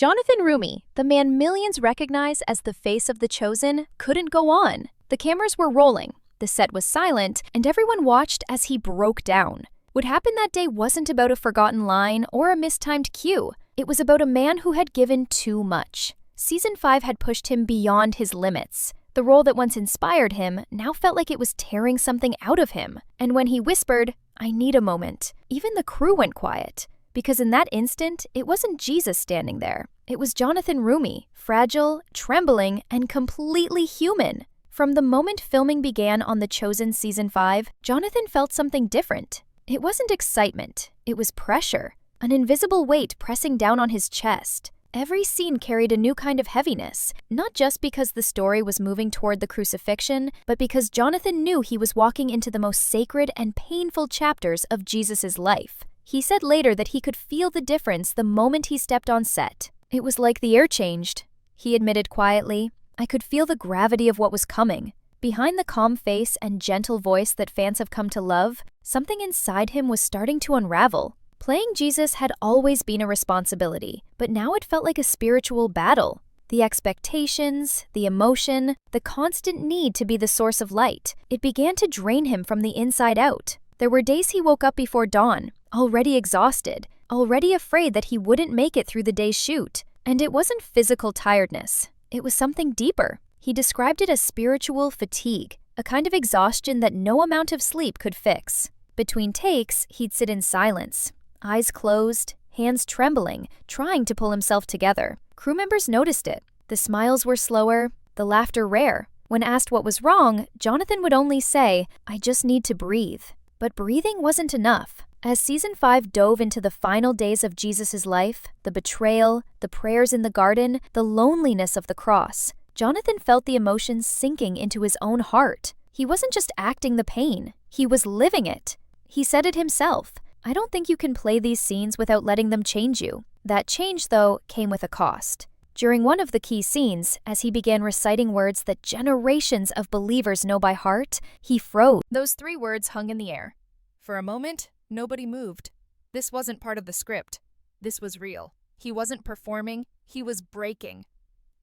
Jonathan Roumie, the man millions recognize as the face of The Chosen, couldn't go on. The cameras were rolling, the set was silent, and everyone watched as he broke down. What happened that day wasn't about a forgotten line or a mistimed cue. It was about a man who had given too much. Season 5 had pushed him beyond his limits. The role that once inspired him now felt like it was tearing something out of him. And when he whispered, "I need a moment," even the crew went quiet. Because in that instant, it wasn't Jesus standing there. It was Jonathan Roumie, fragile, trembling, and completely human. From the moment filming began on The Chosen Season 5, Jonathan felt something different. It wasn't excitement, it was pressure, an invisible weight pressing down on his chest. Every scene carried a new kind of heaviness, not just because the story was moving toward the crucifixion, but because Jonathan knew he was walking into the most sacred and painful chapters of Jesus' life. He said later that he could feel the difference the moment he stepped on set. "It was like the air changed," he admitted quietly. "I could feel the gravity of what was coming." Behind the calm face and gentle voice that fans have come to love, something inside him was starting to unravel. Playing Jesus had always been a responsibility, but now it felt like a spiritual battle. The expectations, the emotion, the constant need to be the source of light. It began to drain him from the inside out. There were days he woke up before dawn, already exhausted, already afraid that he wouldn't make it through the day's shoot. And it wasn't physical tiredness. It was something deeper. He described it as spiritual fatigue, a kind of exhaustion that no amount of sleep could fix. Between takes, he'd sit in silence, eyes closed, hands trembling, trying to pull himself together. Crew members noticed it. The smiles were slower, the laughter rare. When asked what was wrong, Jonathan would only say, "I just need to breathe." But breathing wasn't enough. As Season 5 dove into the final days of Jesus' life, the betrayal, the prayers in the garden, the loneliness of the cross, Jonathan felt the emotions sinking into his own heart. He wasn't just acting the pain, he was living it. He said it himself, "I don't think you can play these scenes without letting them change you." That change, though, came with a cost. During one of the key scenes, as he began reciting words that generations of believers know by heart, he froze. Those 3 words hung in the air. For a moment, nobody moved. This wasn't part of the script. This was real. He wasn't performing, he was breaking.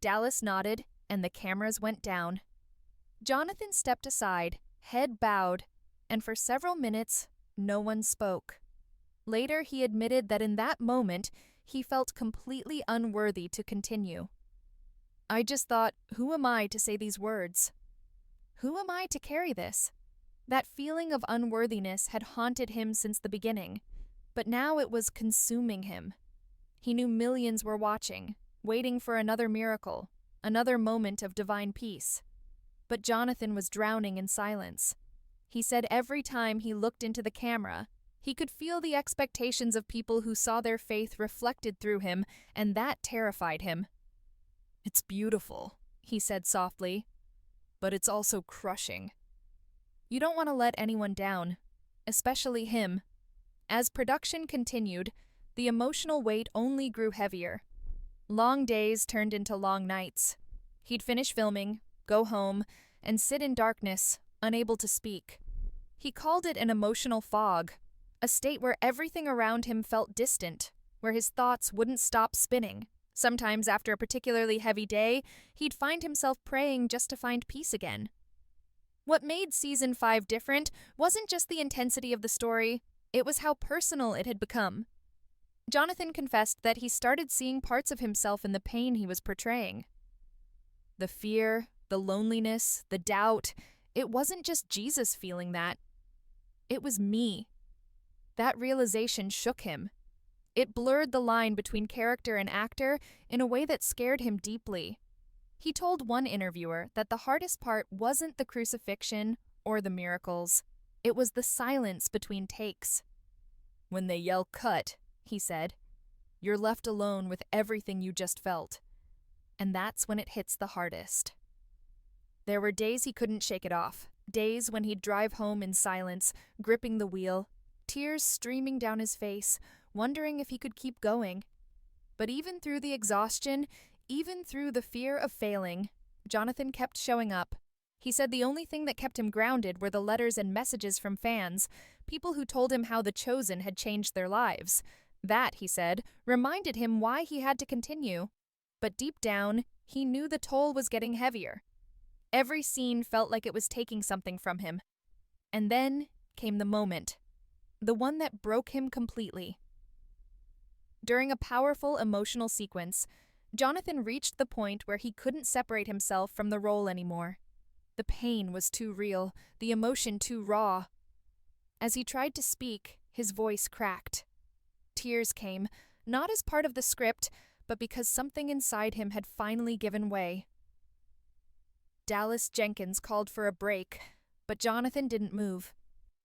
Dallas nodded, and the cameras went down. Jonathan stepped aside, head bowed, and for several minutes, no one spoke. Later, he admitted that in that moment, he felt completely unworthy to continue. "I just thought, who am I to say these words? Who am I to carry this?" That feeling of unworthiness had haunted him since the beginning, but now it was consuming him. He knew millions were watching, waiting for another miracle, another moment of divine peace. But Jonathan was drowning in silence. He said every time he looked into the camera, he could feel the expectations of people who saw their faith reflected through him, and that terrified him. "It's beautiful," he said softly, "but it's also crushing." You don't want to let anyone down, especially him. As production continued, the emotional weight only grew heavier. Long days turned into long nights. He'd finish filming, go home, and sit in darkness, unable to speak. He called it an emotional fog, a state where everything around him felt distant, where his thoughts wouldn't stop spinning. Sometimes after a particularly heavy day, he'd find himself praying just to find peace again. What made Season 5 different wasn't just the intensity of the story, it was how personal it had become. Jonathan confessed that he started seeing parts of himself in the pain he was portraying. The fear, the loneliness, the doubt, it wasn't just Jesus feeling that. It was me. That realization shook him. It blurred the line between character and actor in a way that scared him deeply. He told one interviewer that the hardest part wasn't the crucifixion or the miracles. It was the silence between takes. "When they yell cut," he said, "you're left alone with everything you just felt. And that's when it hits the hardest." There were days he couldn't shake it off, days when he'd drive home in silence, gripping the wheel, tears streaming down his face, wondering if he could keep going. But even through the exhaustion, even through the fear of failing, Jonathan kept showing up. He said the only thing that kept him grounded were the letters and messages from fans, people who told him how The Chosen had changed their lives. That, he said, reminded him why he had to continue. But deep down, he knew the toll was getting heavier. Every scene felt like it was taking something from him. And then came the moment, the one that broke him completely. During a powerful emotional sequence, Jonathan reached the point where he couldn't separate himself from the role anymore. The pain was too real, the emotion too raw. As he tried to speak, his voice cracked. Tears came, not as part of the script, but because something inside him had finally given way. Dallas Jenkins called for a break, but Jonathan didn't move.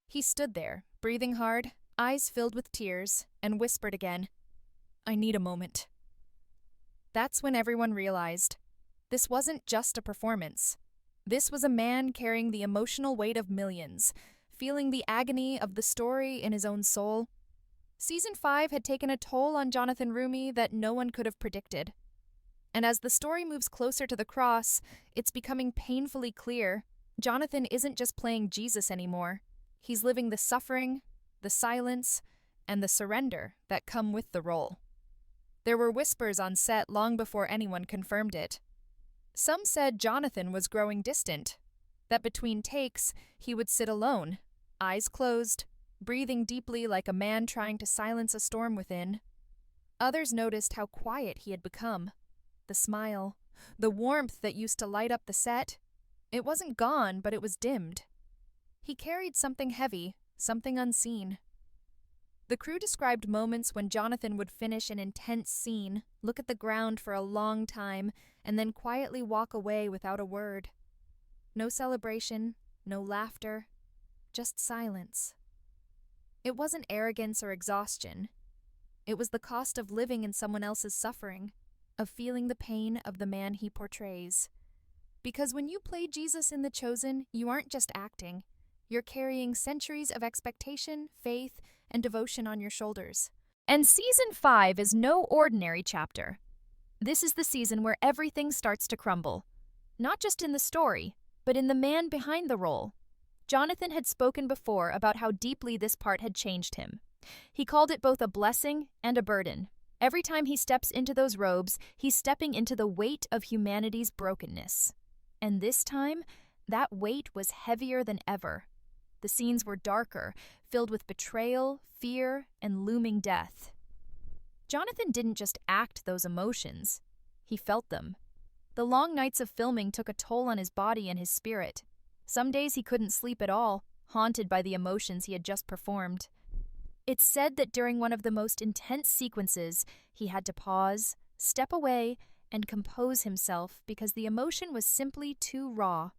He stood there, breathing hard, eyes filled with tears, and whispered again, "I need a moment." That's when everyone realized this wasn't just a performance. This was a man carrying the emotional weight of millions, feeling the agony of the story in his own soul. Season 5 had taken a toll on Jonathan Roumie that no one could have predicted. And as the story moves closer to the cross, it's becoming painfully clear Jonathan isn't just playing Jesus anymore. He's living the suffering, the silence, and the surrender that come with the role. There were whispers on set long before anyone confirmed it. Some said Jonathan was growing distant, that between takes he would sit alone, eyes closed, breathing deeply like a man trying to silence a storm within. Others noticed how quiet he had become. The smile, the warmth that used to light up the set, it wasn't gone, but it was dimmed. He carried something heavy, something unseen. The crew described moments when Jonathan would finish an intense scene, look at the ground for a long time, and then quietly walk away without a word. No celebration, no laughter, just silence. It wasn't arrogance or exhaustion. It was the cost of living in someone else's suffering, of feeling the pain of the man he portrays. Because when you play Jesus in The Chosen, you aren't just acting. You're carrying centuries of expectation, faith, and devotion on your shoulders. And Season 5 is no ordinary chapter. This is the season where everything starts to crumble. Not just in the story, but in the man behind the role. Jonathan had spoken before about how deeply this part had changed him. He called it both a blessing and a burden. Every time he steps into those robes, he's stepping into the weight of humanity's brokenness. And this time, that weight was heavier than ever. The scenes were darker, filled with betrayal, fear, and looming death. Jonathan didn't just act those emotions. He felt them. The long nights of filming took a toll on his body and his spirit. Some days he couldn't sleep at all, haunted by the emotions he had just performed. It's said that during one of the most intense sequences, he had to pause, step away, and compose himself because the emotion was simply too raw.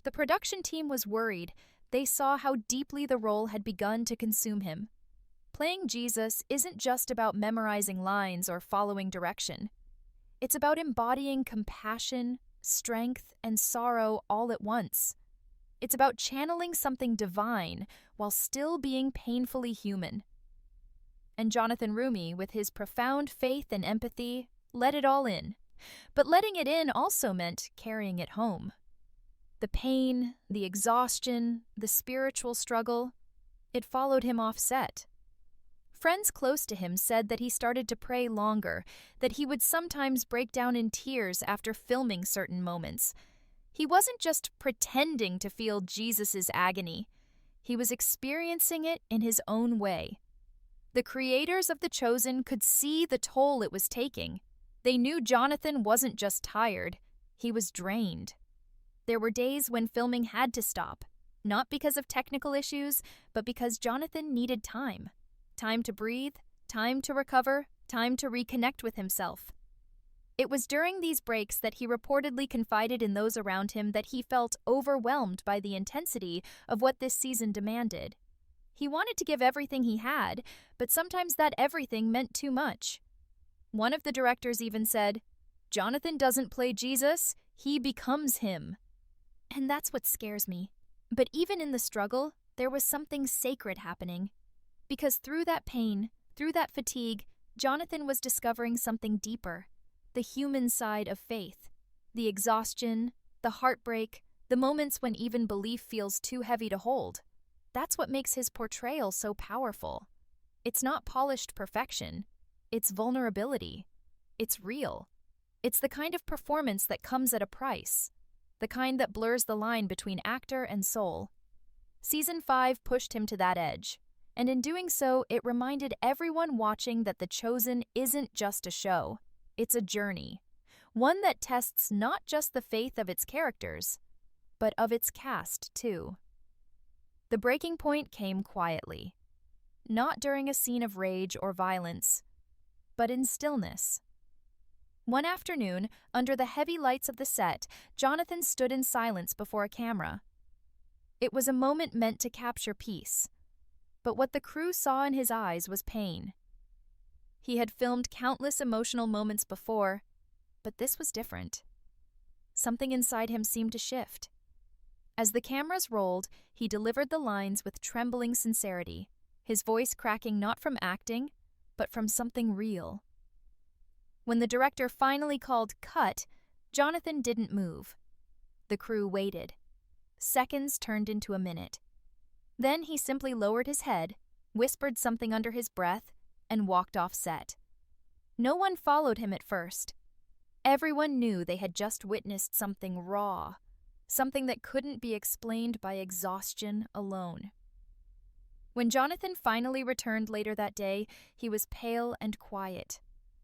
The production team was worried. They saw how deeply the role had begun to consume him. Playing Jesus isn't just about memorizing lines or following direction. It's about embodying compassion, strength, and sorrow all at once. It's about channeling something divine while still being painfully human. And Jonathan Roumie, with his profound faith and empathy, let it all in. But letting it in also meant carrying it home. The pain, the exhaustion, the spiritual struggle, it followed him off set. Friends close to him said that he started to pray longer, that he would sometimes break down in tears after filming certain moments. He wasn't just pretending to feel Jesus' agony. He was experiencing it in his own way. The creators of The Chosen could see the toll it was taking. They knew Jonathan wasn't just tired, he was drained. There were days when filming had to stop, not because of technical issues, but because Jonathan needed time. Time to breathe, time to recover, time to reconnect with himself. It was during these breaks that he reportedly confided in those around him that he felt overwhelmed by the intensity of what this season demanded. He wanted to give everything he had, but sometimes that everything meant too much. One of the directors even said, "Jonathan doesn't play Jesus, he becomes him." And that's what scares me. But even in the struggle, there was something sacred happening. Because through that pain, through that fatigue, Jonathan was discovering something deeper. The human side of faith. The exhaustion, the heartbreak, the moments when even belief feels too heavy to hold. That's what makes his portrayal so powerful. It's not polished perfection. It's vulnerability. It's real. It's the kind of performance that comes at a price, the kind that blurs the line between actor and soul. Season 5 pushed him to that edge, and in doing so, it reminded everyone watching that The Chosen isn't just a show. It's a journey, one that tests not just the faith of its characters, but of its cast, too. The breaking point came quietly, not during a scene of rage or violence, but in stillness. One afternoon, under the heavy lights of the set, Jonathan stood in silence before a camera. It was a moment meant to capture peace, but what the crew saw in his eyes was pain. He had filmed countless emotional moments before, but this was different. Something inside him seemed to shift. As the cameras rolled, he delivered the lines with trembling sincerity, his voice cracking not from acting, but from something real. When the director finally called cut, Jonathan didn't move. The crew waited. Seconds turned into a minute. Then he simply lowered his head, whispered something under his breath, and walked off set. No one followed him at first. Everyone knew they had just witnessed something raw, something that couldn't be explained by exhaustion alone. When Jonathan finally returned later that day, he was pale and quiet.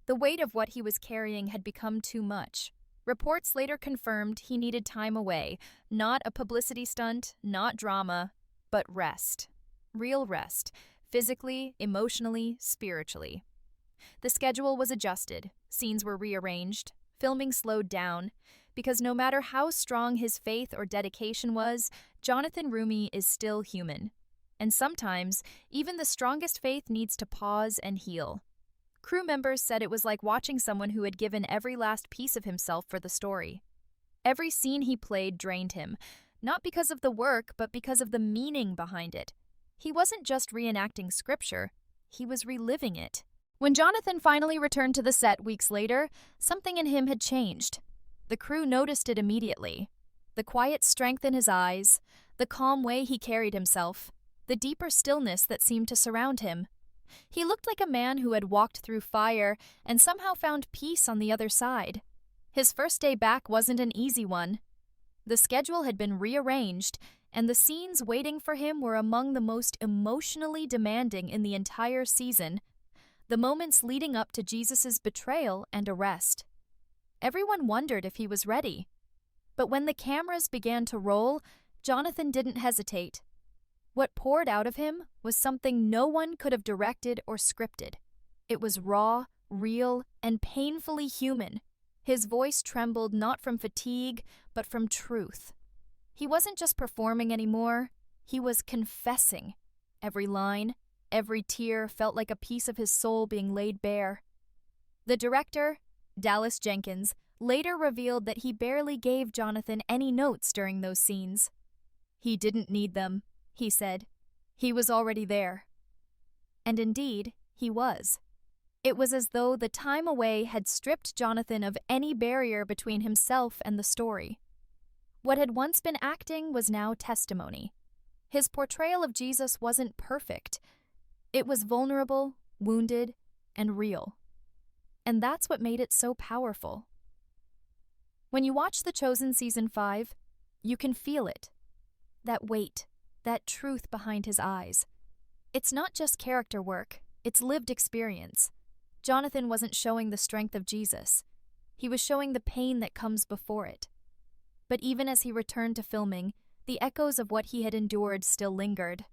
The weight of what he was carrying had become too much. Reports later confirmed he needed time away, not a publicity stunt, not drama, but rest. Real rest, physically, emotionally, spiritually. The schedule was adjusted, scenes were rearranged, filming slowed down, because no matter how strong his faith or dedication was, Jonathan Roumie is still human. And sometimes, even the strongest faith needs to pause and heal. Crew members said it was like watching someone who had given every last piece of himself for the story. Every scene he played drained him, not because of the work, but because of the meaning behind it. He wasn't just reenacting scripture, he was reliving it. When Jonathan finally returned to the set weeks later, something in him had changed. The crew noticed it immediately. The quiet strength in his eyes, the calm way he carried himself, the deeper stillness that seemed to surround him. He looked like a man who had walked through fire and somehow found peace on the other side. His first day back wasn't an easy one. The schedule had been rearranged, and the scenes waiting for him were among the most emotionally demanding in the entire season, the moments leading up to Jesus' betrayal and arrest. Everyone wondered if he was ready. But when the cameras began to roll, Jonathan didn't hesitate. What poured out of him was something no one could have directed or scripted. It was raw, real, and painfully human. His voice trembled not from fatigue, but from truth. He wasn't just performing anymore, he was confessing. Every line, every tear felt like a piece of his soul being laid bare. The director, Dallas Jenkins, later revealed that he barely gave Jonathan any notes during those scenes. He didn't need them, he said. He was already there. And indeed, he was. It was as though the time away had stripped Jonathan of any barrier between himself and the story. What had once been acting was now testimony. His portrayal of Jesus wasn't perfect. It was vulnerable, wounded, and real. And that's what made it so powerful. When you watch The Chosen Season 5, you can feel it. That weight, that truth behind his eyes. It's not just character work, it's lived experience. Jonathan wasn't showing the strength of Jesus. He was showing the pain that comes before it. But even as he returned to filming, the echoes of what he had endured still lingered.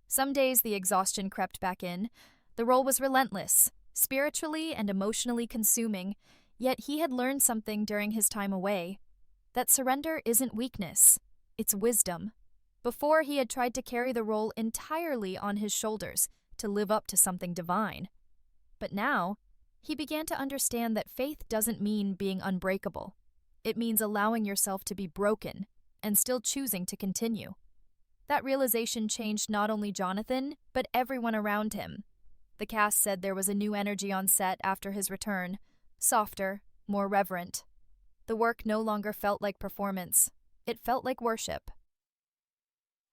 Some days the exhaustion crept back in. The role was relentless, spiritually and emotionally consuming, yet he had learned something during his time away. That surrender isn't weakness, it's wisdom. Before, he had tried to carry the role entirely on his shoulders, to live up to something divine. But now, he began to understand that faith doesn't mean being unbreakable. It means allowing yourself to be broken, and still choosing to continue. That realization changed not only Jonathan, but everyone around him. The cast said there was a new energy on set after his return, softer, more reverent. The work no longer felt like performance. It felt like worship.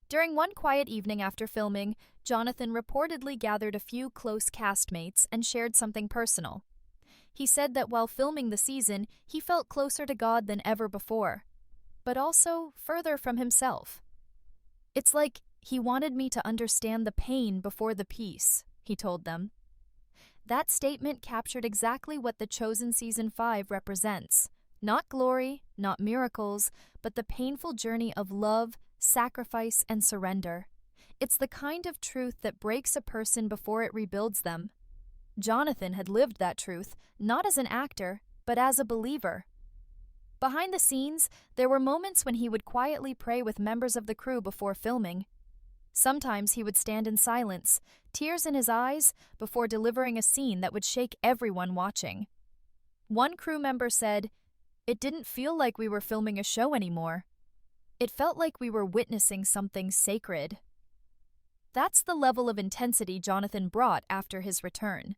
During one quiet evening after filming, Jonathan reportedly gathered a few close castmates and shared something personal. He said that while filming the season, he felt closer to God than ever before, but also further from himself. "It's like he wanted me to understand the pain before the peace," he told them. That statement captured exactly what The Chosen Season 5 represents. Not glory, not miracles, but the painful journey of love, sacrifice, and surrender. It's the kind of truth that breaks a person before it rebuilds them. Jonathan had lived that truth, not as an actor, but as a believer. Behind the scenes, there were moments when he would quietly pray with members of the crew before filming. Sometimes he would stand in silence, tears in his eyes, before delivering a scene that would shake everyone watching. One crew member said, "It didn't feel like we were filming a show anymore. It felt like we were witnessing something sacred." That's the level of intensity Jonathan brought after his return.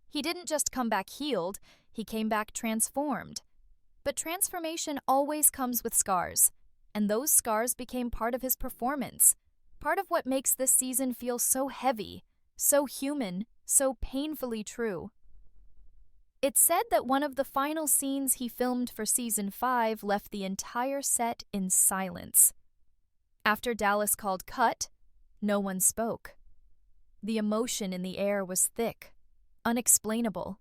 He didn't just come back healed, he came back transformed. But transformation always comes with scars, and those scars became part of his performance, part of what makes this season feel so heavy, so human, so painfully true. It's said that one of the final scenes he filmed for Season 5 left the entire set in silence. After Dallas called cut, no one spoke. The emotion in the air was thick, unexplainable.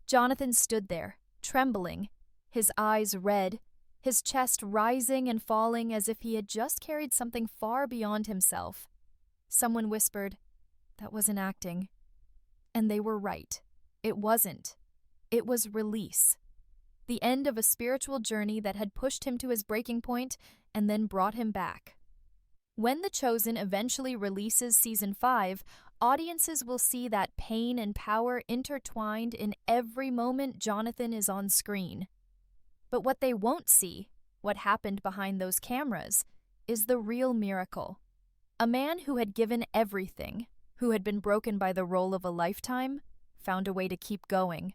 Jonathan stood there, trembling, his eyes red, his chest rising and falling as if he had just carried something far beyond himself. Someone whispered, "That wasn't acting." And they were right. It wasn't. It was release. The end of a spiritual journey that had pushed him to his breaking point and then brought him back. When The Chosen eventually releases Season 5, audiences will see that pain and power intertwined in every moment Jonathan is on screen. But what they won't see, what happened behind those cameras, is the real miracle. A man who had given everything, who had been broken by the role of a lifetime, found a way to keep going.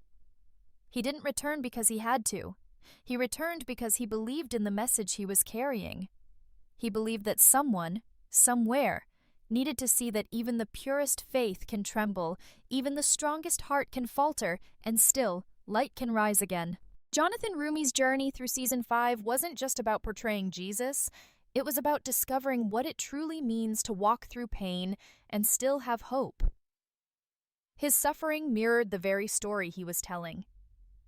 He didn't return because he had to. He returned because he believed in the message he was carrying. He believed that someone, somewhere, needed to see that even the purest faith can tremble, even the strongest heart can falter, and still, light can rise again. Jonathan Roumie's journey through Season 5 wasn't just about portraying Jesus, it was about discovering what it truly means to walk through pain and still have hope. His suffering mirrored the very story he was telling.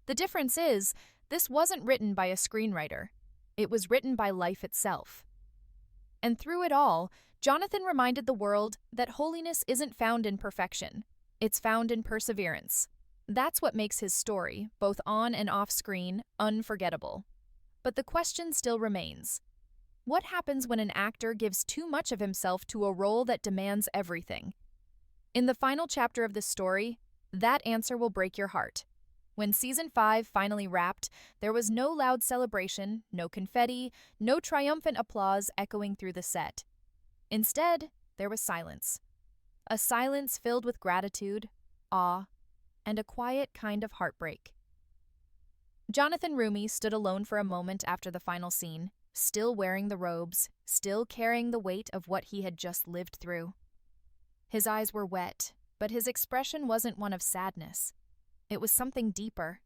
The difference is, this wasn't written by a screenwriter. It was written by life itself. And through it all, Jonathan reminded the world that holiness isn't found in perfection. It's found in perseverance. That's what makes his story, both on and off screen, unforgettable. But the question still remains. What happens when an actor gives too much of himself to a role that demands everything? In the final chapter of this story, that answer will break your heart. When Season 5 finally wrapped, there was no loud celebration, no confetti, no triumphant applause echoing through the set. Instead, there was silence. A silence filled with gratitude, awe, and a quiet kind of heartbreak. Jonathan Roumie stood alone for a moment after the final scene, still wearing the robes, still carrying the weight of what he had just lived through. His eyes were wet, but his expression wasn't one of sadness. It was something deeper,